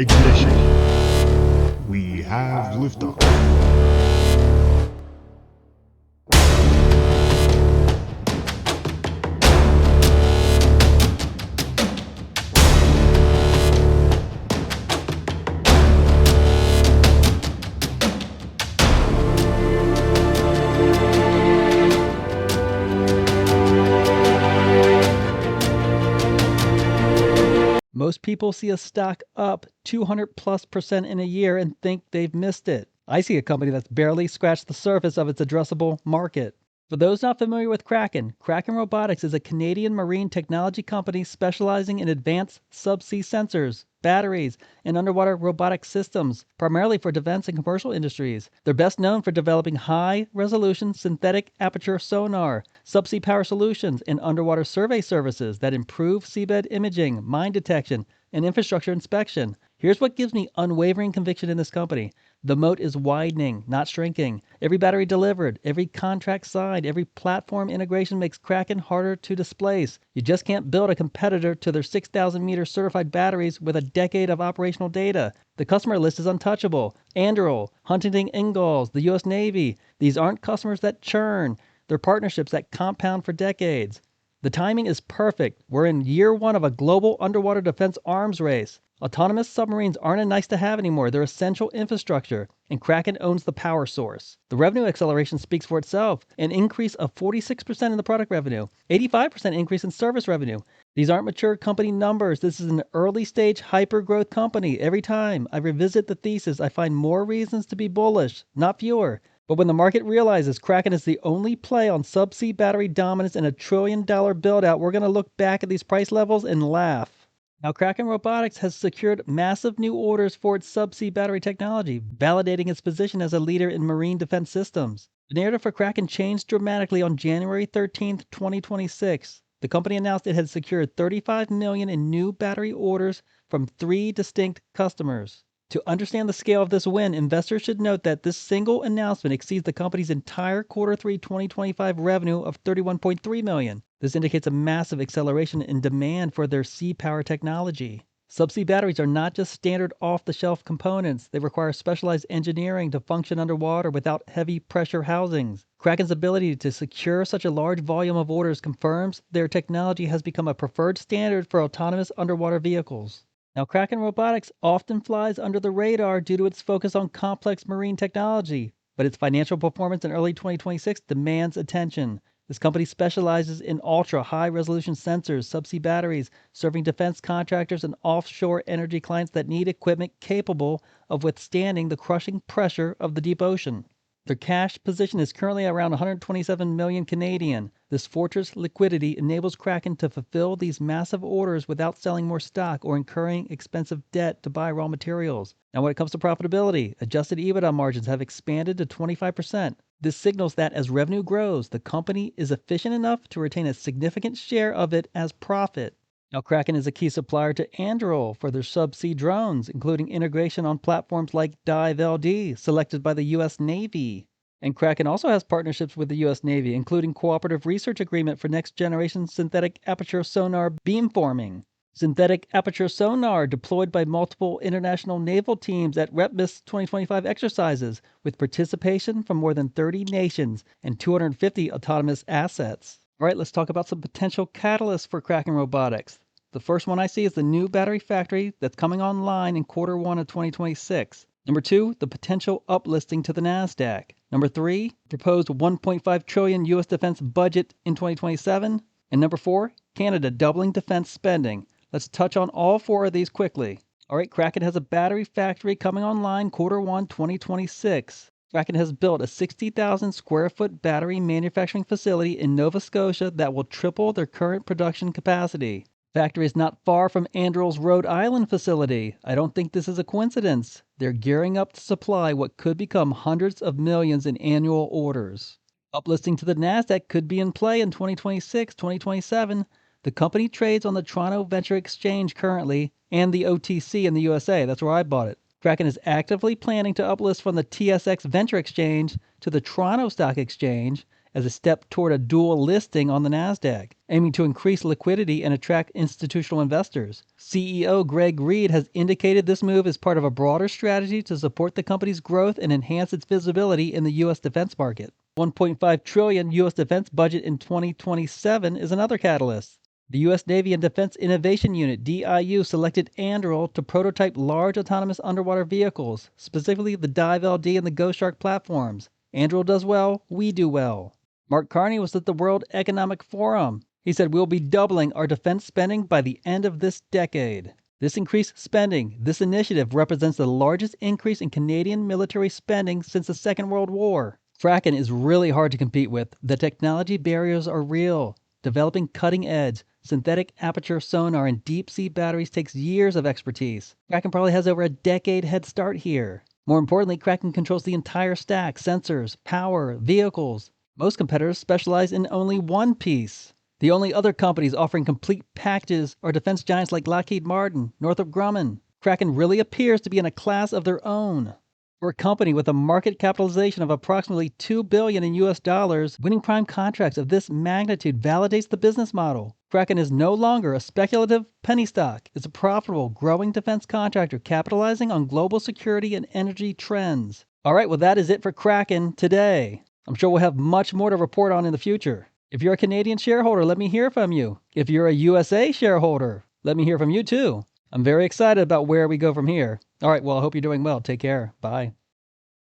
Ignition. We have liftoff. Most people see a stock up 200+% in a year and think they've missed it. I see a company that's barely scratched the surface of its addressable market. For those not familiar with Kraken, Kraken Robotics is a Canadian marine technology company specializing in advanced subsea sensors, batteries, and underwater robotic systems, primarily for defense and commercial industries. They're best known for developing high-resolution synthetic aperture sonar, subsea power solutions, and underwater survey services that improve seabed imaging, mine detection, and infrastructure inspection. Here's what gives me unwavering conviction in this company. The moat is widening, not shrinking. Every battery delivered, every contract signed, every platform integration makes Kraken harder to displace. You just can't build a competitor to their 6,000-meter certified batteries with a decade of operational data. The customer list is untouchable. Anduril, Huntington Ingalls, the U.S. Navy. These aren't customers that churn. They're partnerships that compound for decades. The timing is perfect. We're in year one of a global underwater defense arms race. Autonomous submarines aren't a nice-to-have anymore. They're essential infrastructure, and Kraken owns the power source. The revenue acceleration speaks for itself. An increase of 46% in the product revenue, 85% increase in service revenue. These aren't mature company numbers. This is an early-stage hyper-growth company. Every time I revisit the thesis, I find more reasons to be bullish, not fewer. But when the market realizes Kraken is the only play on subsea battery dominance in a $1 trillion build-out, we're going to look back at these price levels and laugh. Now, Kraken Robotics has secured massive new orders for its subsea battery technology, validating its position as a leader in marine defense systems. The narrative for Kraken changed dramatically on January 13, 2026. The company announced it had secured $35 million in new battery orders from 3 distinct customers. To understand the scale of this win, investors should note that this single announcement exceeds the company's entire Q3 2025 revenue of $31.3 million. This indicates a massive acceleration in demand for their SeaPower technology. Subsea batteries are not just standard off-the-shelf components. They require specialized engineering to function underwater without heavy pressure housings. Kraken's ability to secure such a large volume of orders confirms their technology has become a preferred standard for autonomous underwater vehicles. Now, Kraken Robotics often flies under the radar due to its focus on complex marine technology, but its financial performance in early 2026 demands attention. This company specializes in ultra-high-resolution sensors, subsea batteries, serving defense contractors and offshore energy clients that need equipment capable of withstanding the crushing pressure of the deep ocean. Their cash position is currently around 127 million Canadian. This fortress liquidity enables Kraken to fulfill these massive orders without selling more stock or incurring expensive debt to buy raw materials. Now, when it comes to profitability, adjusted EBITDA margins have expanded to 25%. This signals that as revenue grows, the company is efficient enough to retain a significant share of it as profit. Now, Kraken is a key supplier to Anduril for their subsea drones, including integration on platforms like Dive LD, selected by the U.S. Navy. And Kraken also has partnerships with the U.S. Navy, including cooperative research agreement for next-generation synthetic aperture sonar beamforming. Synthetic aperture sonar deployed by multiple international naval teams at REPMIS 2025 exercises, with participation from more than 30 nations and 250 autonomous assets. All right, let's talk about some potential catalysts for Kraken Robotics. The first one I see is the new battery factory that's coming online in Q1 of 2026. Number 2, the potential uplisting to the NASDAQ. Number 3, proposed $1.5 trillion U.S. defense budget in 2027. And number 4, Canada doubling defense spending. Let's touch on all 4 of these quickly. All right, Kraken has a battery factory coming online Q1 2026. Kraken has built a 60,000 square foot battery manufacturing facility in Nova Scotia that will triple their current production capacity. The factory is not far from Anduril's Rhode Island facility. I don't think this is a coincidence. They're gearing up to supply what could become hundreds of millions in annual orders. Uplisting to the NASDAQ could be in play in 2026, 2027. The company trades on the Toronto Venture Exchange currently and the OTC in the USA. That's where I bought it. Kraken is actively planning to uplist from the TSX Venture Exchange to the Toronto Stock Exchange as a step toward a dual listing on the NASDAQ, aiming to increase liquidity and attract institutional investors. CEO Greg Reed has indicated this move is part of a broader strategy to support the company's growth and enhance its visibility in the U.S. defense market. $1.5 trillion U.S. defense budget in 2027 is another catalyst. The U.S. Navy and Defense Innovation Unit, DIU, selected Anduril to prototype large autonomous underwater vehicles, specifically the Dive LD and the Ghost Shark platforms. Anduril does well, we do well. Mark Carney was at the World Economic Forum. He said we'll be doubling our defense spending by the end of this decade. This increased spending, this initiative represents the largest increase in Canadian military spending since the Second World War. Kraken is really hard to compete with. The technology barriers are real. Developing cutting-edge, synthetic aperture sonar and deep-sea batteries takes years of expertise. Kraken probably has over a decade head start here. More importantly, Kraken controls the entire stack: sensors, power, vehicles. Most competitors specialize in only one piece. The only other companies offering complete packages are defense giants like Lockheed Martin, Northrop Grumman. Kraken really appears to be in a class of their own. For a company with a market capitalization of approximately $2 billion in US dollars, winning prime contracts of this magnitude validates the business model. Kraken is no longer a speculative penny stock. It's a profitable, growing defense contractor capitalizing on global security and energy trends. All right, well, that is it for Kraken today. I'm sure we'll have much more to report on in the future. If you're a Canadian shareholder, let me hear from you. If you're a USA shareholder, let me hear from you too. I'm very excited about where we go from here. All right, well, I hope you're doing well. Take care. Bye.